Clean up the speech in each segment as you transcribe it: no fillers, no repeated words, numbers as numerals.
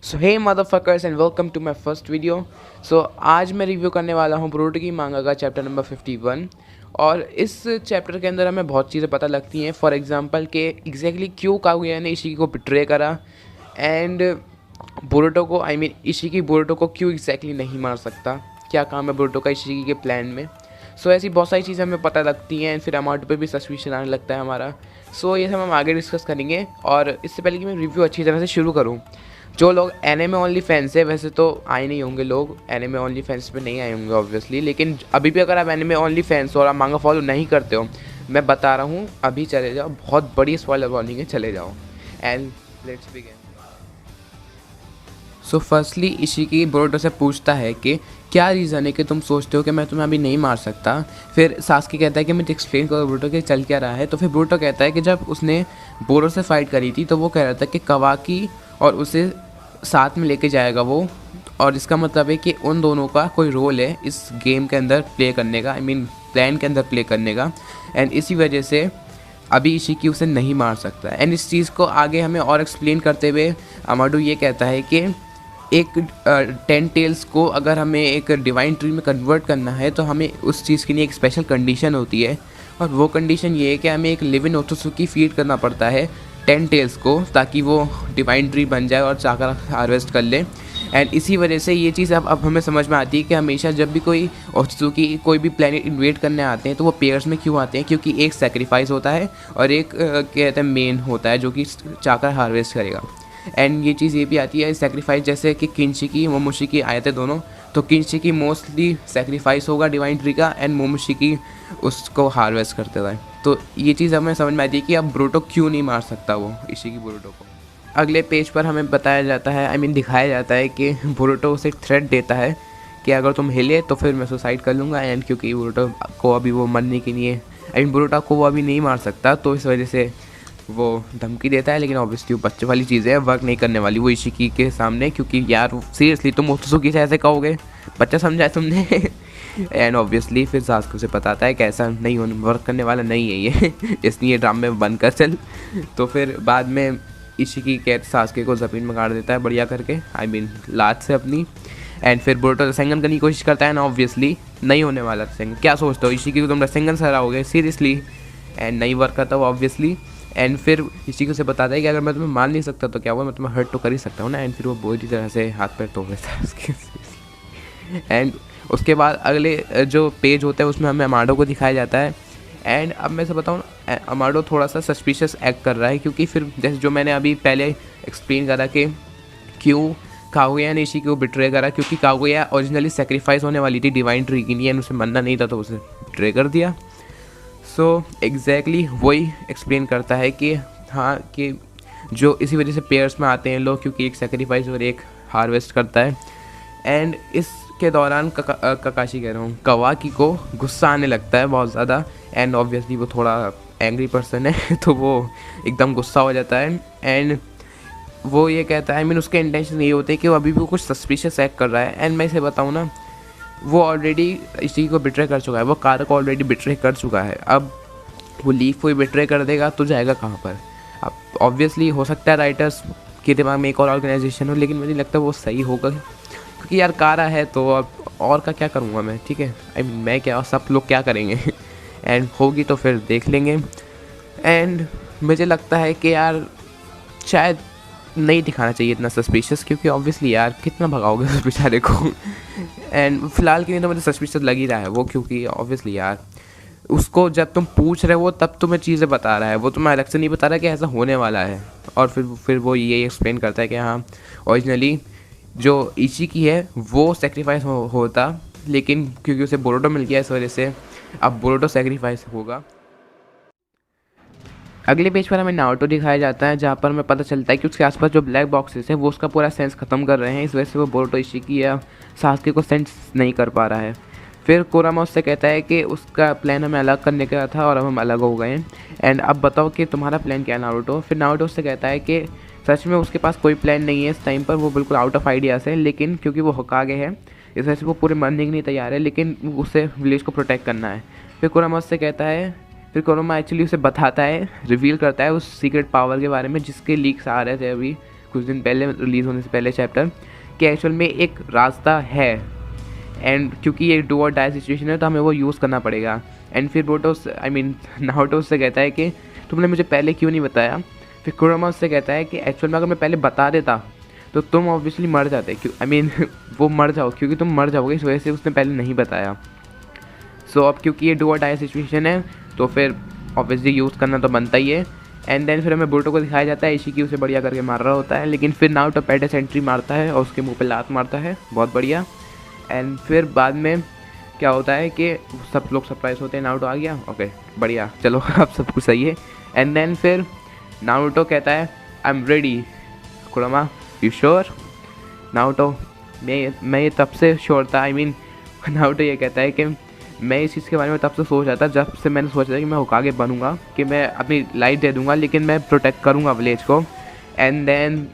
So hey motherfuckers and welcome to my first video. So आज मैं review करने वाला हूँ बोरुतो की मांगा का चैप्टर नंबर 51। और इस चैप्टर के अंदर हमें बहुत चीज़ें पता लगती हैं। फॉर एग्जांपल कि एग्जैक्टली क्यों कागुया ने इशिकी को बिट्रे करा एंड बोरुतो को इशिकी बोरुतो को क्यों एग्जैक्टली नहीं मार सकता, क्या काम है बोरुतो का इशिकी के प्लान में। सो ऐसी बहुत सारी चीज़ें हमें पता लगती हैं। फिर अमाटो पे भी सस्पिशन आने लगता है हमारा। सो ये सब हम आगे डिस्कस करेंगे। और इससे पहले कि मैं रिव्यू अच्छी तरह से शुरू करूँ, जो लोग एनिमे ओनली फैंस है, वैसे तो आए नहीं होंगे लोग, एनिमे ओनली फैंस पे नहीं आए होंगे ऑब्वियसली, लेकिन अभी भी अगर आप एनिमे ओनली फैंस हो और आप मांगा फॉलो नहीं करते हो, मैं बता रहा हूँ अभी चले जाओ, बहुत बड़ी स्पॉइलर वार्निंग है, चले जाओ। And let's begin. So firstly Ishiki Boruto से पूछता है कि क्या रीज़न है कि तुम सोचते हो कि मैं तुम्हें अभी नहीं मार सकता। फिर सास्की कहता है कि मुझे एक्सप्लेन करो बोरुतो कि चल क्या रहा है। तो फिर बोरुतो कहता है कि जब उसने बोरो से फाइट करी थी तो वो कह रहा था कि कवाकी और उसे साथ में लेके जाएगा वो, और इसका मतलब है कि उन दोनों का कोई रोल है इस गेम के अंदर प्ले करने का, प्लान के अंदर प्ले करने का। एंड इसी वजह से अभी इशिकी उसे नहीं मार सकता। एंड इस चीज़ को आगे हमें और एक्सप्लेन करते हुए अमाडू ये कहता है कि एक 10 टेल्स को अगर हमें एक डिवाइन ट्री में कन्वर्ट करना है तो हमें उस चीज़ के लिए एक स्पेशल कंडीशन होती है, और वो कंडीशन ये है कि हमें एक लिविंग ओत्सुकी फीड करना पड़ता है 10 टेल्स को, ताकि वो डिवाइन ट्री बन जाए और चाकर हार्वेस्ट कर ले। एंड इसी वजह से ये चीज़ अब हमें समझ में आती है कि हमेशा जब भी कोई ओत्सुकी कोई भी प्लेनेट इन्वेट करने आते हैं तो वो पेयर्स में क्यों आते हैं, क्योंकि एक सेक्रीफाइस होता है और एक कहते हैं मेन होता है जो कि चाकर हार्वेस्ट करेगा। एंड ये चीज़ ये भी आती है सेक्रीफाइस, जैसे कि किंशिकी मोमोशिकी आए थे दोनों, तो किंशिकी मोस्टली सेक्रीफाइस होगा डिवाइन ट्री का एंड मोमोशिकी उसको हार्वेस्ट करते थे। तो ये चीज़ हमें समझ में आती है कि अब बोरुतो क्यों नहीं मार सकता वो इशिकी बोरुतो को। अगले पेज पर हमें बताया जाता है, दिखाया जाता है कि बोरुतो उसे थ्रेट देता है कि अगर तुम हिले तो फिर मैं सुसाइड कर लूँगा। एंड क्योंकि बोरुतो को अभी वो मरने के लिए बोरुतो को वो अभी नहीं मार सकता, तो इस वजह से वो धमकी देता है। लेकिन ऑब्वियसली वो बच्चे वाली चीज़ है, वर्क नहीं करने वाली वो इशिकी के सामने, क्योंकि यार सीरियसली तुम ओत्सुकी से ऐसे कहोगे, बच्चा समझा है तुमने। एंड ऑब्वियसली फिर सास्को से बताता है कि ऐसा नहीं वर्क करने वाला नहीं है ये, इसलिए ड्रामे में बंद कर चल। तो फिर बाद में इशिकी के सास्के को ज़मीन में गाड़ देता है बढ़िया करके, लात से अपनी। एंड फिर बोरुतो रसेंगन करने की कोशिश करता है ना, ऑब्वियसली नहीं होने वाला रसेंगन। क्या सोचते हो इशिकी को तुम रसेंगन से हराओगे सीरियसली? एंड नहीं वर्क करता वो ऑब्वियसली। एंड फिर इशिकी से बताता है कि अगर मैं तुम्हें मार नहीं सकता तो क्या हुआ, मैं तुम्हें हर्ट तो कर ही सकता हूँ ना। एंड फिर वो बुरी तरह से हाथ पैर तोड़ देता है उसके। एंड उसके बाद अगले जो पेज होता है उसमें हमें अमाडो को दिखाया जाता है। एंड अब मैं से बताऊँ, अमाडो थोड़ा सा सस्पिशियस एक्ट कर रहा है, क्योंकि फिर जैसे जो मैंने अभी पहले एक्सप्लेन करा कि क्यों कागुया ने इशिकी को बिट्रे करा, क्योंकि कागुया ओरिजिनली सेक्रीफाइस होने वाली थी डिवाइन ट्री के लिए, उसे मरना नहीं था तो उसे बिट्रे कर दिया। सो एग्जैक्टली वही एक्सप्लेन करता है कि हाँ, कि जो इसी वजह से पेयर्स में आते हैं लोग, क्योंकि एक सेक्रीफाइस और एक हार्वेस्ट करता है। एंड इसके दौरान ककाशी कह रहा हूँ, कवाकी को गुस्सा आने लगता है बहुत ज़्यादा। एंड ऑब्वियसली वो थोड़ा एंग्री पर्सन है तो वो एकदम गुस्सा हो जाता है। एंड वो ये कहता है, उसके इंटेंशन ये होते हैं कि वो अभी भी कुछ सस्पिशियस एक्ट कर रहा है। एंड मैं इसे बताऊँ ना, वो ऑलरेडी इसी को बिट्रे कर चुका है, वो कार को ऑलरेडी बिट्रे कर चुका है। अब वो लीफ को ही बिट्रे कर देगा तो जाएगा कहाँ पर। अब ऑब्वियसली हो सकता है राइटर्स के दिमाग में एक और ऑर्गेनाइजेशन हो, लेकिन मुझे लगता है वो सही होगा, क्योंकि यार कारा है तो अब और का क्या करूँगा मैं, ठीक है। मैं क्या, सब लोग क्या करेंगे। एंड होगी तो फिर देख लेंगे। एंड मुझे लगता है कि यार शायद नहीं दिखाना चाहिए इतना सस्पिशियस, क्योंकि ऑब्वियसली यार कितना भगाओगे उस बेचारे को। एंड फिलहाल के लिए तो मुझे सस्पिशियस लग ही रहा है वो, क्योंकि ऑब्वियसली यार उसको जब तुम पूछ रहे हो तब तुम्हें चीज़ें बता रहा है, वो तुम्हें अलग से नहीं बता रहा कि ऐसा होने वाला है। और फिर वो ये एक्सप्लेन करता है कि हाँ, ओरिजिनली जो इशिकी है वो सेक्रीफाइस होता, लेकिन क्योंकि उसे बोरुतो मिल गया इस वजह से अब बोरुतो सेक्रीफाइस होगा। अगले पेज पर हमें नारुतो दिखाया जाता है, जहाँ पर हमें पता चलता है कि उसके आसपास जो ब्लैक बॉक्सेस है वो उसका पूरा सेंस ख़त्म कर रहे हैं, इस वजह से वो बोरुतो इशिकी या सास्के को सेंस नहीं कर पा रहा है। फिर कोरामा उससे कहता है कि उसका प्लान हमें अलग करने का था और अब हम अलग हो गए हैं। एंड अब बताओ कि तुम्हारा प्लान क्या है नारुतो। फिर नारुतो उससे कहता है कि सच में उसके पास कोई प्लान नहीं है इस टाइम पर, वो बिल्कुल आउट ऑफ आइडियाज़ है, लेकिन क्योंकि वो होकागे है इस वजह से वो पूरे मरने के लिए तैयार है, लेकिन उसे विलेज को प्रोटेक्ट करना है। फिर कोरामा उससे कहता है, फिर कोरामा एक्चुअली उसे बताता है, रिवील करता है उस सीक्रेट पावर के बारे में जिसके लीक्स आ रहे थे अभी कुछ दिन पहले रिलीज़ होने से पहले चैप्टर, कि एक्चुअल में एक रास्ता है एंड क्योंकि ये डू और डाई सिचुएशन है तो हमें वो यूज़ करना पड़ेगा। एंड फिर बोरुतो नारुतो उससे कहता है कि तुमने मुझे पहले क्यों नहीं बताया। फिर कुरोमा उससे कहता है कि एक्चुअल में अगर मैं पहले बता देता तो तुम ऑब्वियसली मर जाते, क्यों वो मर जाओ, क्योंकि तुम मर जाओगे, इस वजह से उसने पहले नहीं बताया। सो अब क्योंकि ये डू और डाई सिचुएशन है तो फिर ऑब्वियसली यूज़ करना तो बनता ही है। एंड देन फिर हमें बोरुतो को दिखाया जाता है इशिकी उसे बढ़िया करके मार रहा होता है, लेकिन फिर नारुतो पैडे सेंट्री मारता है और उसके मुंह पे लात मारता है, बहुत बढ़िया। एंड फिर बाद में क्या होता है कि सब लोग सरप्राइज होते हैं, नारुतो आ गया, ओके बढ़िया, चलो अब सब कुछ सही है। एंड देन फिर नारुतो कहता है आई एम रेडी। कुरोमा यू श्योर? नारुतो मैं ये तब से श्योर था, नारुतो ये कहता है कि मैं इस चीज़ के बारे में तब से सोच रहा था जब से मैंने सोचा था कि मैं होकागे बनूंगा, कि मैं अपनी लाइफ दे दूंगा लेकिन मैं प्रोटेक्ट करूंगा विलेज को। एंड देन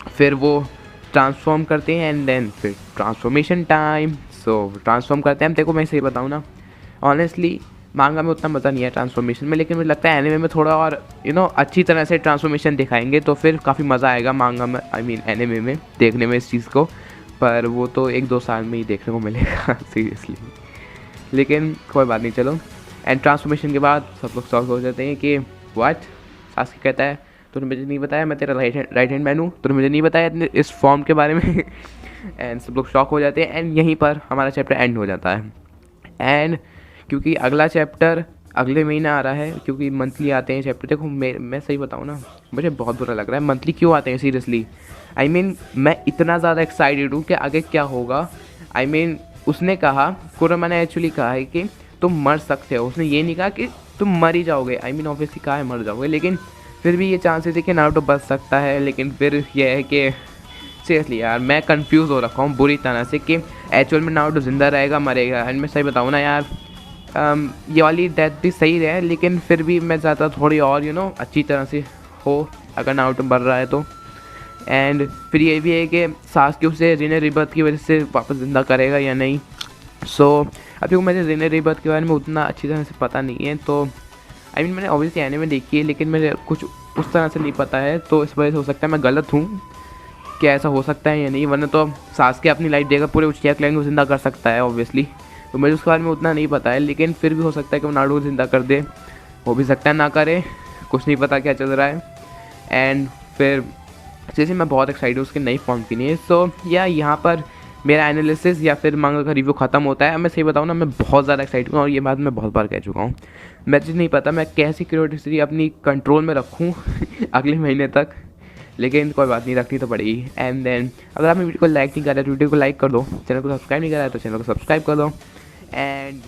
फिर वो ट्रांसफॉर्म करते हैं एंड देन फिर ट्रांसफॉर्मेशन टाइम। सो ट्रांसफॉर्म करते हैं। देखो मैं सही बताऊँ ना, ऑनेस्टली मांगा में उतना मज़ा नहीं है ट्रांसफॉर्मेशन में, लेकिन मुझे लगता है एनिमे में थोड़ा और अच्छी तरह से ट्रांसफॉर्मेशन दिखाएंगे तो फिर काफ़ी मज़ा आएगा मांगा में, एनिमे में देखने में इस चीज़ को। पर वो तो 1-2 साल में ही देखने को मिलेगा सीरियसली, लेकिन कोई बात नहीं, चलो। एंड ट्रांसफॉर्मेशन के बाद सब लोग शॉक हो जाते हैं कि व्हाट। सास्के कहता है तूने मुझे नहीं बताया, मैं तेरा राइट हैंड मैन हूँ, तूने मुझे नहीं बताया इस फॉर्म के बारे में। एंड सब लोग शॉक हो जाते हैं एंड यहीं पर हमारा चैप्टर एंड हो जाता है। एंड क्योंकि अगला चैप्टर अगले महीने आ रहा है, क्योंकि मंथली आते हैं चैप्टर। देखो मैं सही बताऊँ ना, मुझे बहुत बुरा लग रहा है मंथली क्यों आते हैं सीरियसली। मैं इतना ज़्यादा एक्साइटेड हूँ कि आगे क्या होगा। उसने कहा, कुरोमा ने एक्चुअली कहा है कि तुम मर सकते हो, उसने ये नहीं कहा कि तुम मर ही जाओगे। ऑब्वियसली कहा है मर जाओगे, लेकिन फिर भी ये चांसेस है कि नारुतो बच सकता है। लेकिन फिर ये है कि सीरियसली यार मैं कंफ्यूज हो रखा हूँ बुरी तरह से कि एक्चुअल में नारुतो जिंदा रहेगा मरेगा। एंड मैं सही बताऊँ ना यार, ये वाली डेथ भी सही है, लेकिन फिर भी मैं ज़्यादा थोड़ी और अच्छी तरह से हो अगर नारुतो मर रहा है तो। एंड फिर ये भी है कि सास्के उसे रिने रिबर्थ की वजह से वापस ज़िंदा करेगा या नहीं। सो अभी मुझे रिने रिबर्थ के बारे में उतना अच्छी तरह से पता नहीं है, तो मैंने ऑब्वियसली एनिमे देखी है लेकिन मुझे कुछ उस तरह से नहीं पता है, तो इस वजह से हो सकता है मैं गलत हूँ, क्या ऐसा हो सकता है या नहीं। वरना तो सास्के अपनी लाइफ देकर पूरे उचिया क्लैन को ज़िंदा कर सकता है ऑब्वियसली, तो मुझे उसके बारे में उतना नहीं पता है। लेकिन फिर भी हो सकता है कि वो नारुतो को ज़िंदा कर दे, हो भी सकता है ना करे, कुछ नहीं पता क्या चल रहा है। एंड फिर जैसे मैं बहुत एक्साइटेड हूँ उसके नई फॉर्म के लिए। सो या यहाँ पर मेरा एनालिसिस या फिर मांगा का रिव्यू ख़त्म होता है। मैं सही बताऊँ ना, मैं बहुत ज़्यादा एक्साइटेड हूँ और ये बात मैं बहुत बार कह चुका हूँ। मुझे नहीं पता मैं कैसी क्यूरियोसिटी अपनी कंट्रोल में रखूँ अगले महीने तक, लेकिन कोई बात नहीं, रखनी तो पड़ेगी। एंड देन अगर आपने वीडियो को लाइक नहीं करा तो वीडियो को लाइक कर दो, चैनल को सब्सक्राइब नहीं करा है तो चैनल को सब्सक्राइब कर दो। एंड